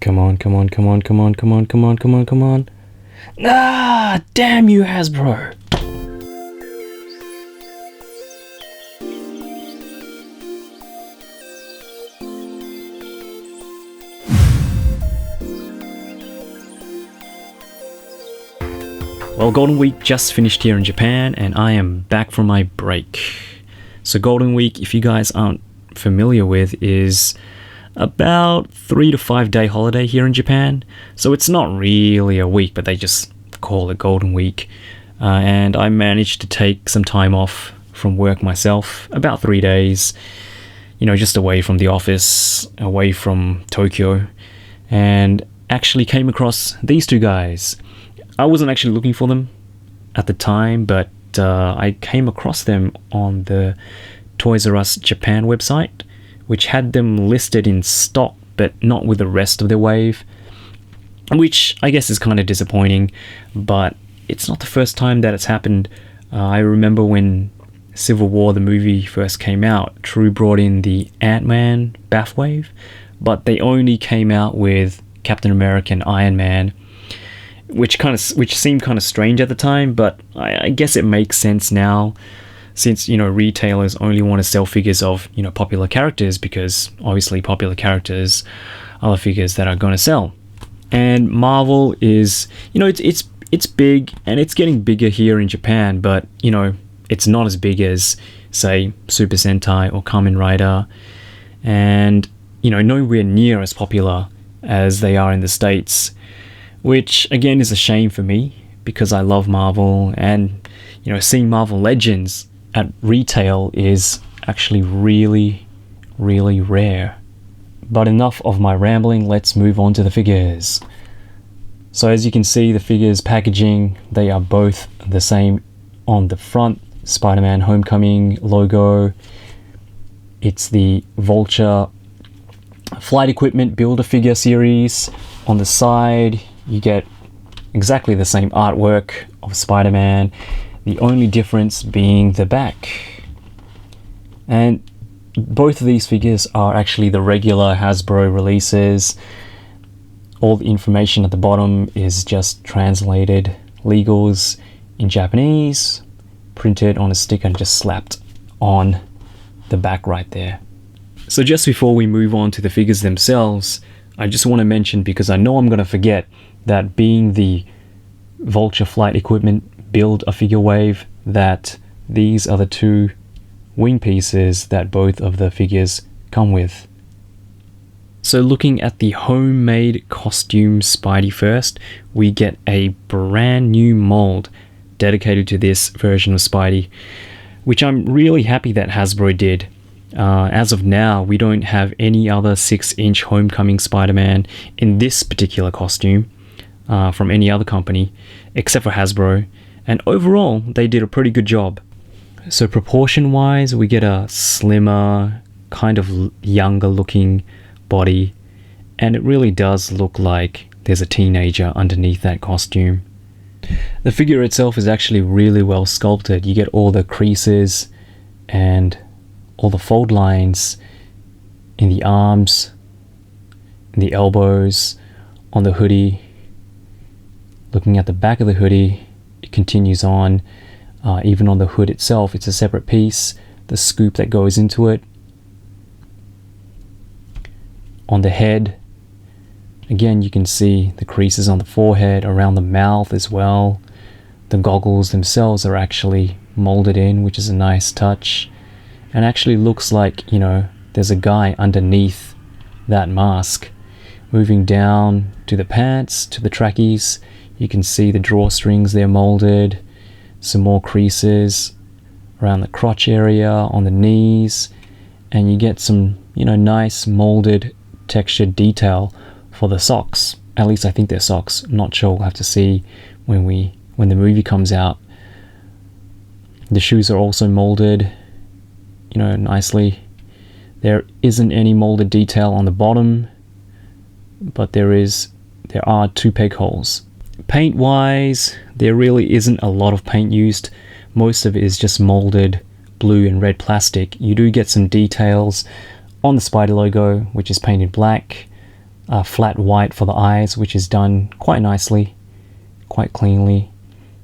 Come on, come on, come on, come on, come on, come on, come on, come on. Ah, damn you, Hasbro. Well, Golden Week just finished here in Japan, and I am back from my break. So Golden Week, if you guys aren't familiar with, is about 3 to 5 day holiday here in Japan. So it's not really a week, but they just call it Golden Week. And I managed to take some time off from work myself, about 3 days, just away from the office, away from Tokyo, and actually came across these two guys. I wasn't actually looking for them at the time, but I came across them on the Toys R Us Japan website, which had them listed in stock, but not with the rest of their wave, which I guess is kind of disappointing, but it's not the first time that it's happened. I remember when Civil War, the movie, first came out, True brought in the Ant-Man Bath wave, but they only came out with Captain America and Iron Man, which seemed kind of strange at the time, but I guess it makes sense now, since retailers only want to sell figures of popular characters, because obviously popular characters are the figures that are going to sell. And Marvel is it's big, and it's getting bigger here in Japan, but it's not as big as, say, Super Sentai or Kamen Rider, and nowhere near as popular as they are in the States, which again is a shame for me, because I love Marvel, and seeing Marvel Legends at retail is actually really, really rare. But enough of my rambling, let's move on to the figures. So as you can see, the figures packaging, they are both the same on the front. Spider-Man Homecoming logo. It's the Vulture Flight Equipment Build-A-Figure series. On the side, you get exactly the same artwork of Spider-Man, the only difference being the back. And both of these figures are actually the regular Hasbro releases. All the information at the bottom is just translated legals in Japanese, printed on a sticker and just slapped on the back right there. So just before we move on to the figures themselves, I just want to mention, because I know I'm going to forget, that being the Vulture Flight Equipment Build-A-Figure wave, that these are the two wing pieces that both of the figures come with. So looking at the homemade costume Spidey first, we get a brand new mold dedicated to this version of Spidey, which I'm really happy that Hasbro did. As of now, we don't have any other 6-inch Homecoming Spider-Man in this particular costume from any other company, except for Hasbro, and overall, they did a pretty good job. So proportion-wise, we get a slimmer, kind of younger looking body, and it really does look like there's a teenager underneath that costume. The figure itself is actually really well sculpted. You get all the creases and all the fold lines in the arms, in the elbows, on the hoodie. Looking at the back of the hoodie, it continues on. Even on the hood itself, it's a separate piece. The scoop that goes into it. On the head, again, you can see the creases on the forehead, around the mouth as well. The goggles themselves are actually molded in, which is a nice touch. And actually looks like, there's a guy underneath that mask. Moving down to the pants, to the trackies, you can see the drawstrings, they're molded. Some more creases around the crotch area, on the knees, and you get some, nice molded textured detail for the socks. At least I think they're socks. I'm not sure, we'll have to see when the movie comes out. The shoes are also molded, nicely. There isn't any molded detail on the bottom, but there are 2 peg holes. Paint wise, there really isn't a lot of paint used. Most of it is just molded blue and red plastic. You do get some details on the Spidey logo, which is painted black, flat white for the eyes, which is done quite nicely, quite cleanly.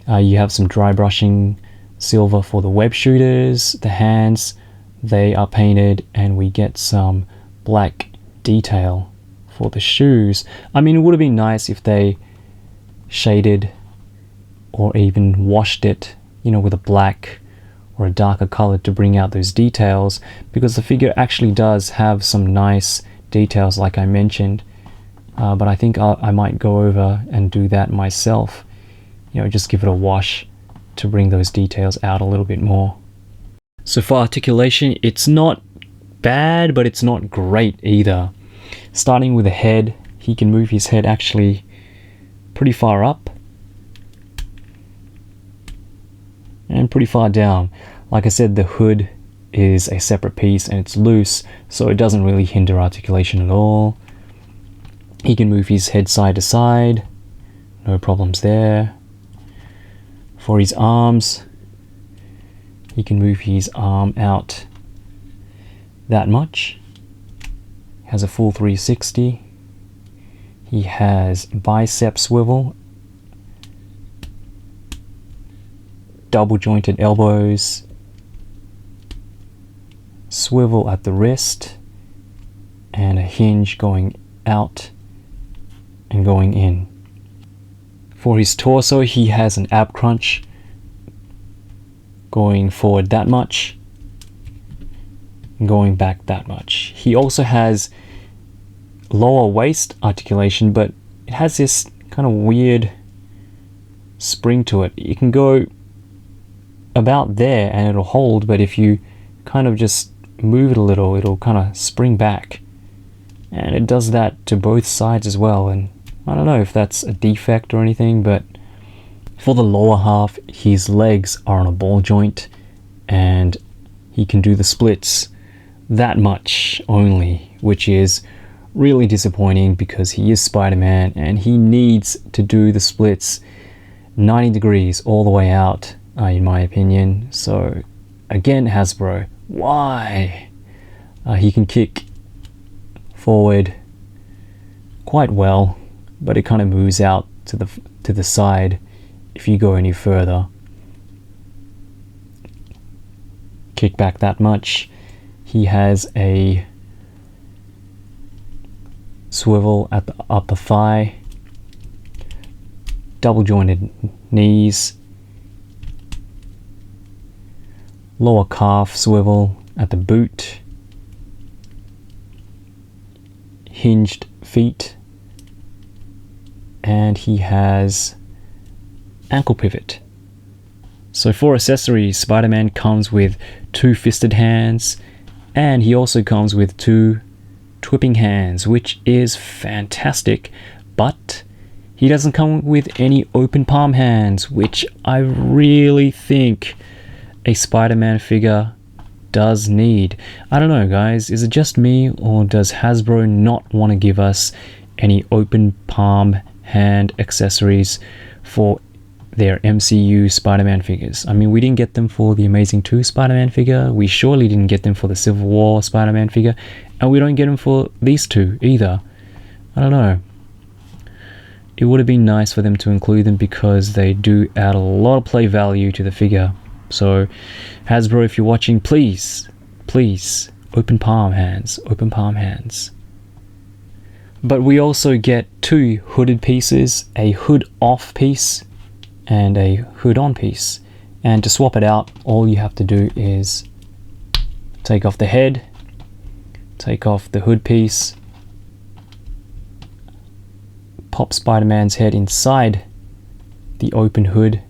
You have some dry brushing silver for the web shooters. The hands, they are painted, and we get some black detail for the shoes. I mean, it would have been nice if they shaded or even washed it, you know, with a black or a darker color to bring out those details, because the figure actually does have some nice details like I mentioned. But I think I might go over and do that myself, you know, just give it a wash to bring those details out a little bit more. So for articulation, it's not bad, but it's not great either. Starting with the head, he can move his head actually pretty far up and pretty far down. Like I said, the hood is a separate piece and it's loose, so it doesn't really hinder articulation at all. He can move his head side to side, no problems there. For his arms, he can move his arm out that much. Has a full 360. He has bicep swivel, double jointed elbows, swivel at the wrist, and a hinge going out and going in. For his torso, he has an ab crunch going forward that much, going back that much. He also has lower waist articulation, but it has this kind of weird spring to it. You can go about there and it'll hold, but if you kind of just move it a little, it'll kind of spring back. And it does that to both sides as well, and I don't know if that's a defect or anything, but for the lower half, his legs are on a ball joint and he can do the splits that much only, which is really disappointing because he is Spider-Man and he needs to do the splits 90 degrees all the way out, in my opinion. So again, Hasbro, why? He can kick forward quite well, but it kind of moves out to the side if you go any further. Kick back that much. He has a swivel at the upper thigh, double jointed knees, lower calf swivel at the boot, hinged feet, and he has ankle pivot. So for accessories, Spider-Man comes with 2 fisted hands, and he also comes with 2 twipping hands, which is fantastic, but he doesn't come with any open palm hands, which I really think a Spider-Man figure does need. I don't know, guys, is it just me, or does Hasbro not want to give us any open palm hand accessories for their MCU Spider-Man figures? I mean, we didn't get them for the Amazing 2 Spider-Man figure, we surely didn't get them for the Civil War Spider-Man figure, and we don't get them for these two either. I don't know. It would have been nice for them to include them because they do add a lot of play value to the figure. So Hasbro, if you're watching, please, open palm hands, open palm hands. But we also get 2 hooded pieces, a hood off piece and a hood on piece. And to swap it out, all you have to do is take off the head, take off the hood piece, pop Spider-Man's head inside the open hood,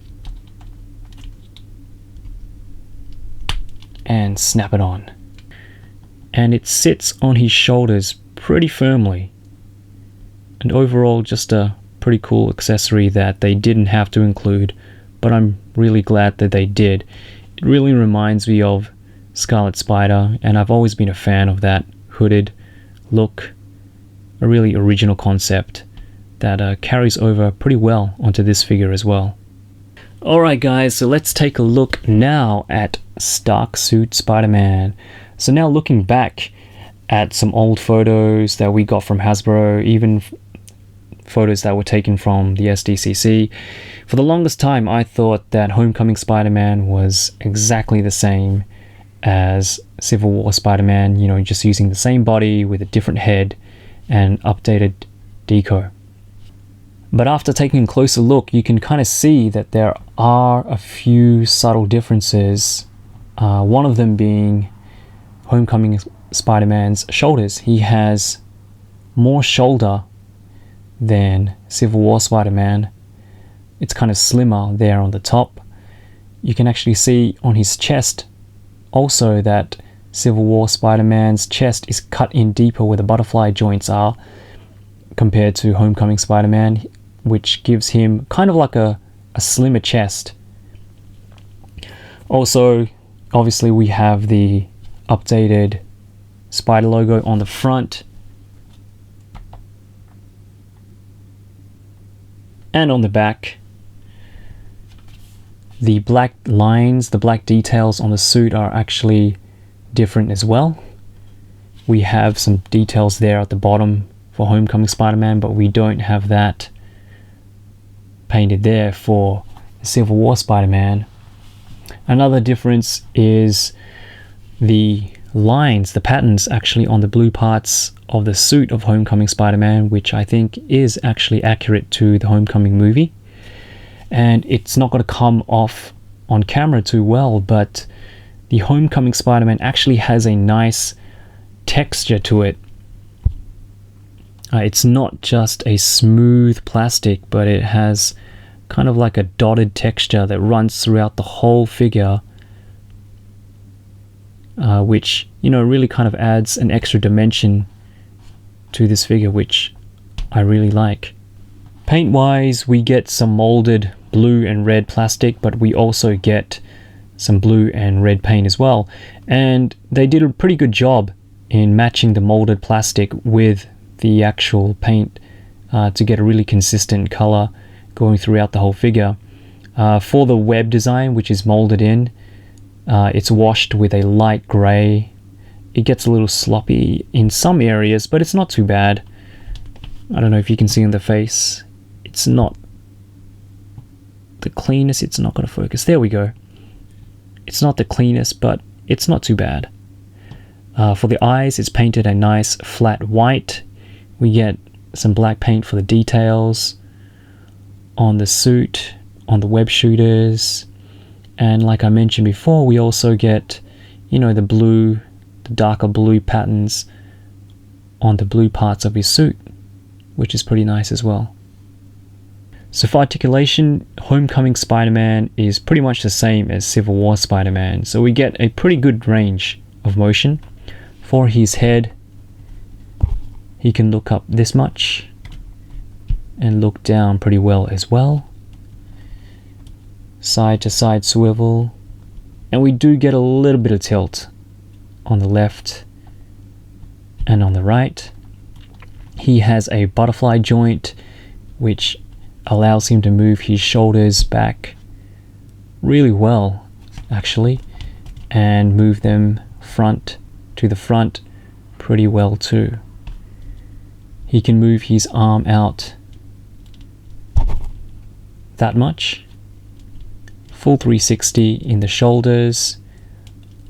and snap it on. And it sits on his shoulders pretty firmly. And overall, just a pretty cool accessory that they didn't have to include, but I'm really glad that they did. It really reminds me of Scarlet Spider, and I've always been a fan of that hooded look. A really original concept that carries over pretty well onto this figure as well. Alright guys, so let's take a look now at Stark Suit Spider-Man. So now looking back at some old photos that we got from Hasbro, even photos that were taken from the SDCC. For the longest time, I thought that Homecoming Spider-Man was exactly the same as Civil War Spider-Man, you know, just using the same body with a different head and updated deco. But after taking a closer look, you can kind of see that there are a few subtle differences. One of them being Homecoming Spider-Man's shoulders. He has more shoulder than Civil War Spider-Man. It's kind of slimmer there on the top. You can actually see on his chest also that Civil War Spider-Man's chest is cut in deeper where the butterfly joints are compared to Homecoming Spider-Man, which gives him kind of like a slimmer chest. Also, obviously we have the updated Spider logo on the front and on the back. The black lines, the black details on the suit are actually different as well. We have some details there at the bottom for Homecoming Spider-Man, but we don't have that painted there for Civil War Spider-Man. Another difference is the lines, the patterns actually on the blue parts of the suit of Homecoming Spider-Man, which I think is actually accurate to the Homecoming movie. And it's not going to come off on camera too well, but the Homecoming Spider-Man actually has a nice texture to it. It's not just a smooth plastic, but it has kind of like a dotted texture that runs throughout the whole figure, which, you know, really kind of adds an extra dimension to this figure, which I really like. Paint wise, we get some molded blue and red plastic, but we also get some blue and red paint as well, and they did a pretty good job in matching the molded plastic with the actual paint to get a really consistent color going throughout the whole figure. For the web design, which is molded in, it's washed with a light gray. It gets a little sloppy in some areas, but it's not too bad. I don't know if you can see on the face, it's not the cleanest. It's not going to focus. There we go. It's not the cleanest, but it's not too bad. For the eyes, it's painted a nice flat white. We get some black paint for the details on the suit, on the web shooters, and like I mentioned before, we also get, you know, the blue, the darker blue patterns on the blue parts of his suit, which is pretty nice as well. So for articulation, Homecoming Spider-Man is pretty much the same as Civil War Spider-Man, so we get a pretty good range of motion. For his head, he can look up this much and look down pretty well as well. Side to side swivel, and we do get a little bit of tilt on the left and on the right. He has a butterfly joint, which allows him to move his shoulders back really well, actually, and move them front to the front pretty well too. He can move his arm out that much. Full 360 in the shoulders,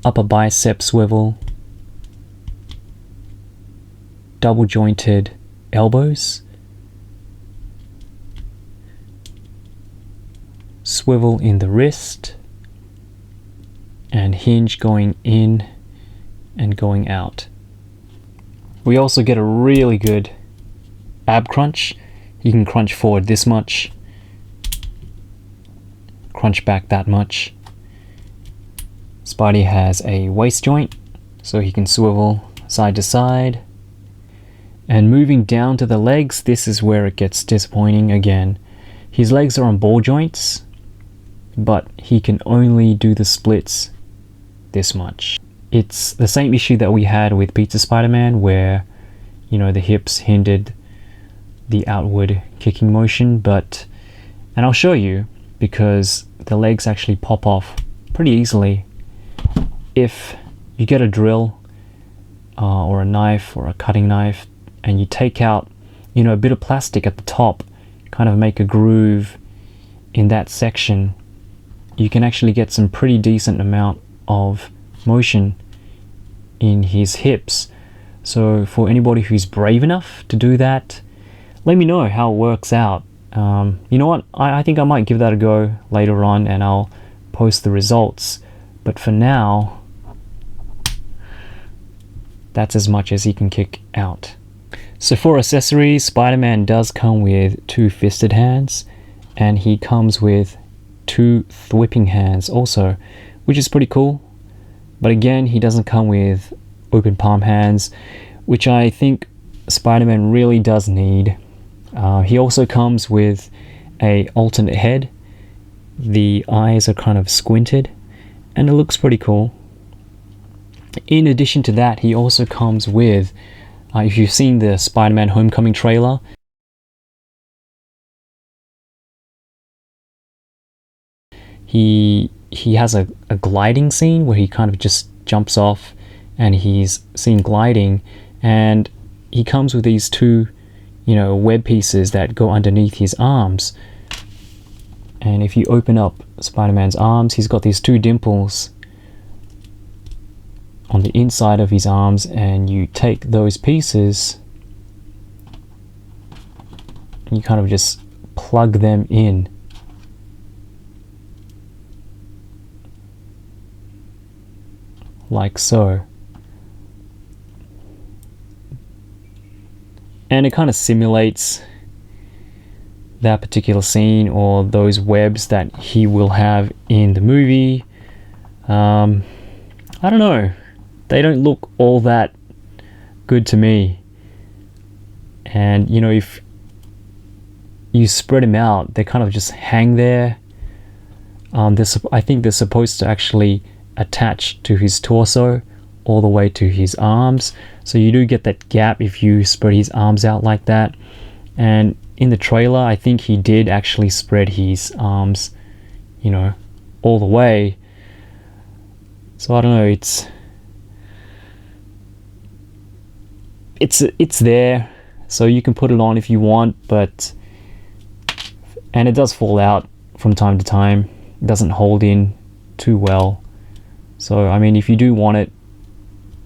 upper bicep swivel, double jointed elbows, swivel in the wrist, and hinge going in and going out. We also get a really good ab crunch. You can crunch forward this much, crunch back that much. Spidey has a waist joint, so he can swivel side to side. And moving down to the legs, this is where it gets disappointing again. His legs are on ball joints, but he can only do the splits this much. It's the same issue that we had with Pizza Spider-Man, where, you know, the hips hindered the outward kicking motion, and I'll show you, because the legs actually pop off pretty easily if you get a drill. or a knife or a cutting knife, and you take out, you know, a bit of plastic at the top, kind of make a groove in that section, you can actually get some pretty decent amount of motion in his hips. So for anybody who's brave enough to do that, let me know how it works out. You know what, I think I might give that a go later on, and I'll post the results. But for now, that's as much as he can kick out. So for accessories, Spider-Man does come with 2 fisted hands, and he comes with 2 whipping hands also, which is pretty cool. But again, he doesn't come with open palm hands, which I think Spider-Man really does need. He also comes with a alternate head. The eyes are kind of squinted, and it looks pretty cool. In addition to that, he also comes with, if you've seen the Spider-Man Homecoming trailer, he has a gliding scene where he kind of just jumps off and he's seen gliding, and he comes with these 2, you know, web pieces that go underneath his arms. And if you open up Spider-Man's arms, he's got these 2 dimples on the inside of his arms, and you take those pieces and you kind of just plug them in. Like so. And it kind of simulates that particular scene or those webs that he will have in the movie. I don't know. They don't look all that good to me. And, you know, if you spread them out, they kind of just hang there. I think they're supposed to actually attach to his torso all the way to his arms, so you do get that gap if you spread his arms out like that. And in the trailer, I think he did actually spread his arms, you know, all the way. So I don't know, it's there, so you can put it on if you want, and it does fall out from time to time. It doesn't hold in too well. So I mean, if you do want it,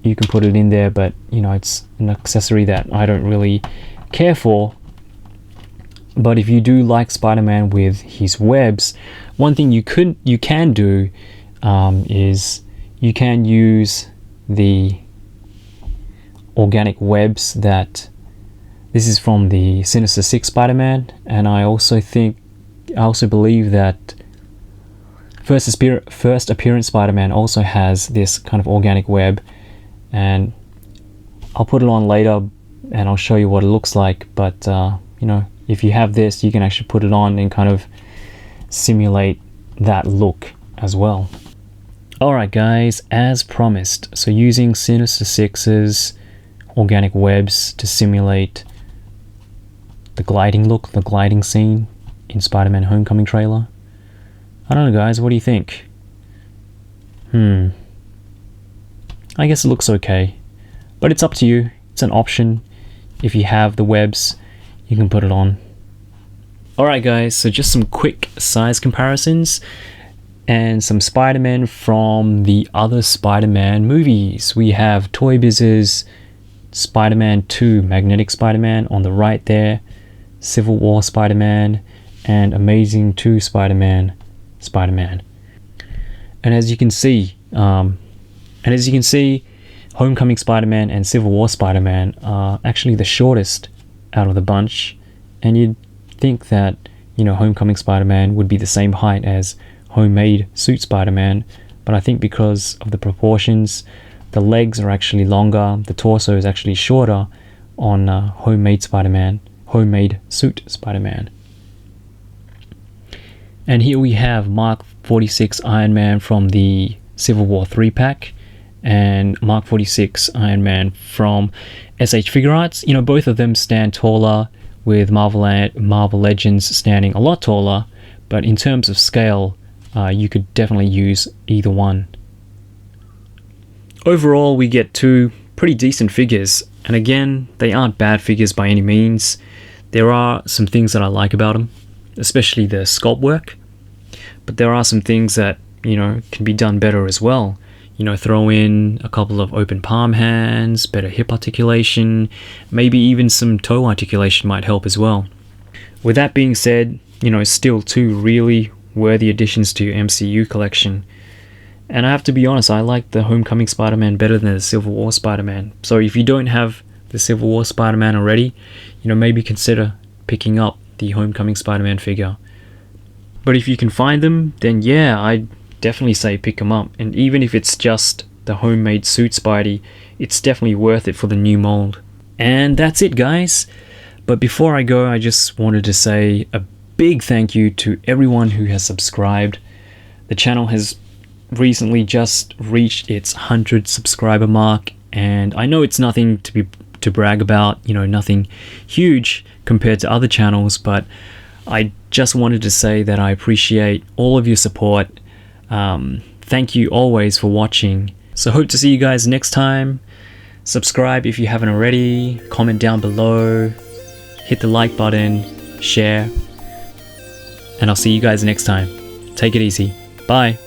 you can put it in there, but you know, it's an accessory that I don't really care for. But if you do like Spider-Man with his webs, one thing you can do is you can use the organic webs that this is from the Sinister Six Spider-Man, and I also believe that First Appearance Spider-Man also has this kind of organic web, and I'll put it on later and I'll show you what it looks like. But you know, if you have this, you can actually put it on and kind of simulate that look as well. Alright guys, as promised, so using Sinister Six's organic webs to simulate the gliding look, the gliding scene in Spider-Man Homecoming trailer. I don't know guys, what do you think? I guess it looks okay, but it's up to you. It's an option. If you have the webs, you can put it on. Alright guys, so just some quick size comparisons and some Spider-Man from the other Spider-Man movies. We have Toy Biz's Spider-Man 2 Magnetic Spider-Man on the right there, Civil War Spider-Man, and Amazing 2 Spider-Man. And as you can see, Homecoming Spider-Man and Civil War Spider-Man are actually the shortest out of the bunch, and you'd think that, you know, Homecoming Spider-Man would be the same height as Homemade Suit Spider-Man, but I think because of the proportions, the legs are actually longer, the torso is actually shorter on Homemade Suit Spider-Man. And here we have Mark 46 Iron Man from the Civil War 3-pack and Mark 46 Iron Man from SH Figure Arts. You know, both of them stand taller, with Marvel Legends standing a lot taller, but in terms of scale, you could definitely use either one. Overall, we get 2 pretty decent figures. And again, they aren't bad figures by any means. There are some things that I like about them, especially the sculpt work. But there are some things that, you know, can be done better as well. You know, throw in a couple of open palm hands, better hip articulation, maybe even some toe articulation might help as well. With that being said, you know, still two really worthy additions to your MCU collection. And I have to be honest, I like the Homecoming Spider-Man better than the Civil War Spider-Man. So if you don't have the Civil War Spider-Man already, you know, maybe consider picking up the Homecoming Spider-Man figure. But if you can find them, then yeah, I'd definitely say pick them up. And even if it's just the homemade suit Spidey, it's definitely worth it for the new mold. And that's it, guys. But before I go, I just wanted to say a big thank you to everyone who has subscribed. The channel has recently just reached its 100 subscriber mark, and I know it's nothing to brag about, you know, nothing huge compared to other channels, but I just wanted to say that I appreciate all of your support. Thank you always for watching. So hope to see you guys next time. Subscribe if you haven't already, comment down below, hit the like button, share, and I'll see you guys next time. Take it easy. Bye.